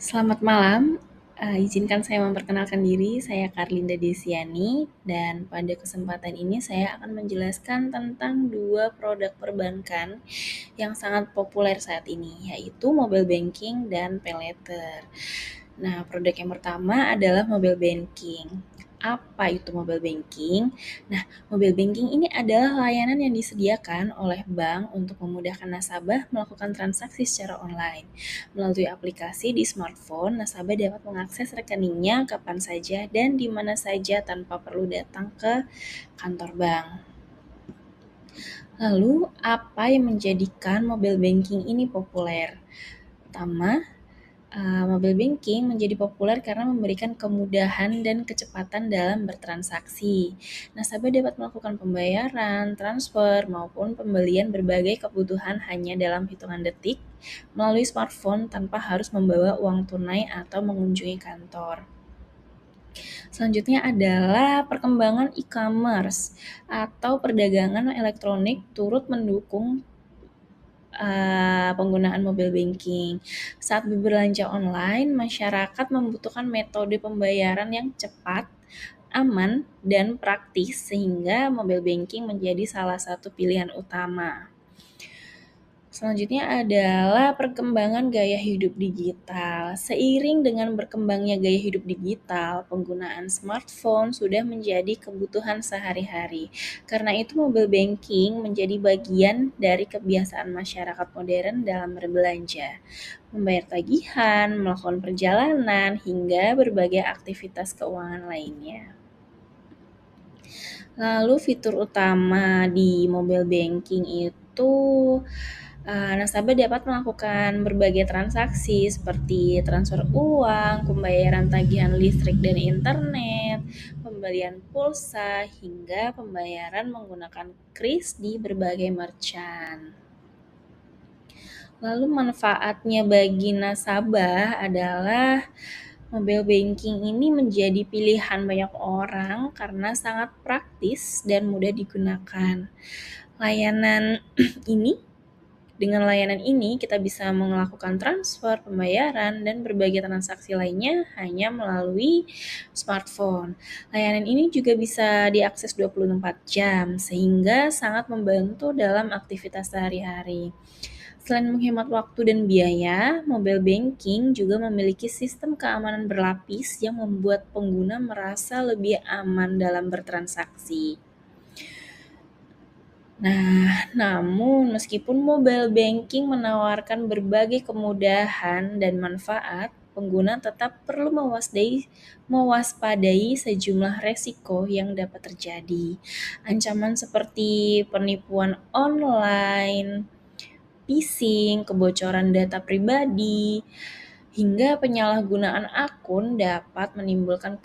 Selamat malam, izinkan saya memperkenalkan diri, saya Karlinda Desiani, dan pada kesempatan ini saya akan menjelaskan tentang dua produk perbankan yang sangat populer saat ini, yaitu mobile banking dan paylater. Nah, produk yang pertama adalah mobile banking. Apa itu mobile banking? Nah, mobile banking ini adalah layanan yang disediakan oleh bank untuk memudahkan nasabah melakukan transaksi secara online. Melalui aplikasi di smartphone, nasabah dapat mengakses rekeningnya kapan saja dan di mana saja tanpa perlu datang ke kantor bank. Lalu, apa yang menjadikan mobile banking ini populer? Pertama, mobile banking menjadi populer karena memberikan kemudahan dan kecepatan dalam bertransaksi. Nasabah dapat melakukan pembayaran, transfer, maupun pembelian berbagai kebutuhan hanya dalam hitungan detik melalui smartphone tanpa harus membawa uang tunai atau mengunjungi kantor. Selanjutnya adalah perkembangan e-commerce atau perdagangan elektronik turut mendukung penggunaan mobile banking. Saat berbelanja online, masyarakat membutuhkan metode pembayaran yang cepat, aman, dan praktis sehingga mobile banking menjadi salah satu pilihan utama. Selanjutnya adalah perkembangan gaya hidup digital. Seiring dengan berkembangnya gaya hidup digital, penggunaan smartphone sudah menjadi kebutuhan sehari-hari. Karena itu mobile banking menjadi bagian dari kebiasaan masyarakat modern dalam berbelanja, membayar tagihan, melakukan perjalanan, hingga berbagai aktivitas keuangan lainnya. Lalu fitur utama di mobile banking itu nasabah dapat melakukan berbagai transaksi seperti transfer uang, pembayaran tagihan listrik dan internet, pembelian pulsa, hingga pembayaran menggunakan kris di berbagai merchant. Lalu manfaatnya bagi nasabah adalah mobile banking ini menjadi pilihan banyak orang karena sangat praktis dan mudah digunakan. Layanan ini Dengan layanan ini, kita bisa melakukan transfer, pembayaran, dan berbagai transaksi lainnya hanya melalui smartphone. Layanan ini juga bisa diakses 24 jam, sehingga sangat membantu dalam aktivitas sehari-hari. Selain menghemat waktu dan biaya, mobile banking juga memiliki sistem keamanan berlapis yang membuat pengguna merasa lebih aman dalam bertransaksi. Nah, namun meskipun mobile banking menawarkan berbagai kemudahan dan manfaat, pengguna tetap perlu mewaspadai sejumlah resiko yang dapat terjadi. Ancaman seperti penipuan online, phishing, kebocoran data pribadi, hingga penyalahgunaan akun dapat menimbulkan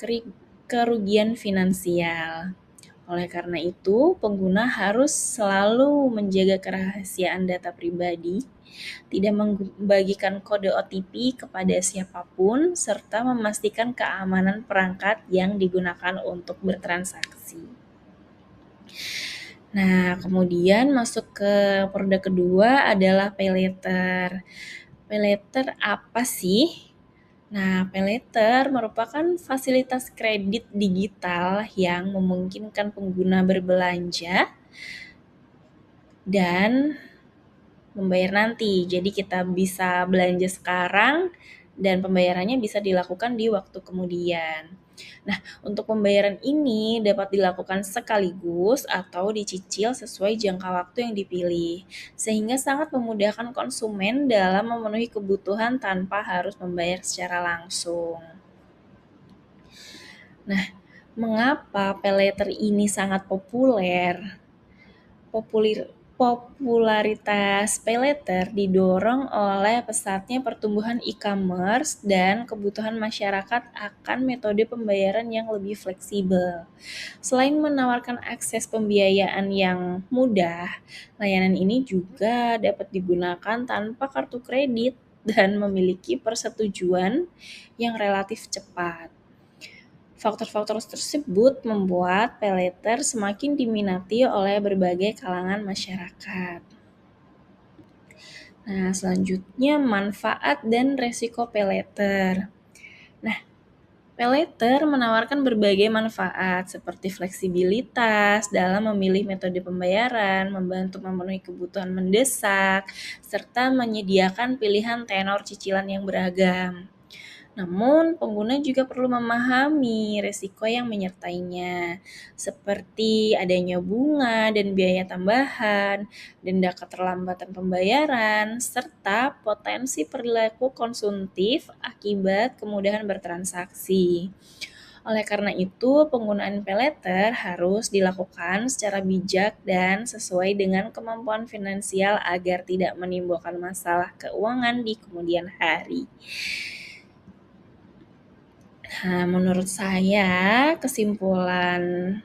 kerugian finansial. Oleh karena itu, pengguna harus selalu menjaga kerahasiaan data pribadi, tidak membagikan kode OTP kepada siapapun, serta memastikan keamanan perangkat yang digunakan untuk bertransaksi. Nah, kemudian masuk ke produk kedua adalah paylater. Paylater apa sih? Nah, paylater merupakan fasilitas kredit digital yang memungkinkan pengguna berbelanja dan membayar nanti. Jadi kita bisa belanja sekarang dan pembayarannya bisa dilakukan di waktu kemudian. Nah, untuk pembayaran ini dapat dilakukan sekaligus atau dicicil sesuai jangka waktu yang dipilih, sehingga sangat memudahkan konsumen dalam memenuhi kebutuhan tanpa harus membayar secara langsung. Nah, mengapa paylater ini sangat populer? Popularitas paylater didorong oleh pesatnya pertumbuhan e-commerce dan kebutuhan masyarakat akan metode pembayaran yang lebih fleksibel. Selain menawarkan akses pembiayaan yang mudah, layanan ini juga dapat digunakan tanpa kartu kredit dan memiliki persetujuan yang relatif cepat. Faktor-faktor tersebut membuat paylater semakin diminati oleh berbagai kalangan masyarakat. Nah, selanjutnya manfaat dan resiko paylater. Nah, paylater menawarkan berbagai manfaat seperti fleksibilitas dalam memilih metode pembayaran, membantu memenuhi kebutuhan mendesak, serta menyediakan pilihan tenor cicilan yang beragam. Namun, pengguna juga perlu memahami risiko yang menyertainya, seperti adanya bunga dan biaya tambahan, denda keterlambatan pembayaran, serta potensi perilaku konsumtif akibat kemudahan bertransaksi. Oleh karena itu, penggunaan paylater harus dilakukan secara bijak dan sesuai dengan kemampuan finansial agar tidak menimbulkan masalah keuangan di kemudian hari. Nah, menurut saya kesimpulannya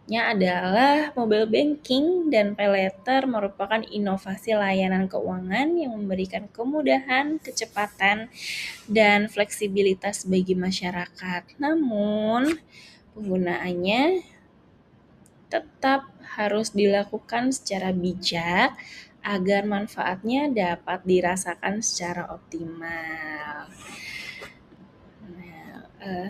adalah mobile banking dan paylater merupakan inovasi layanan keuangan yang memberikan kemudahan, kecepatan, dan fleksibilitas bagi masyarakat. Namun, penggunaannya tetap harus dilakukan secara bijak agar manfaatnya dapat dirasakan secara optimal.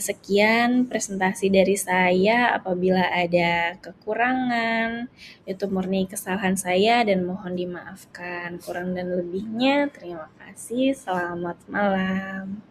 Sekian presentasi dari saya. Apabila ada kekurangan, itu murni kesalahan saya dan mohon dimaafkan. Kurang dan lebihnya, terima kasih. Selamat malam.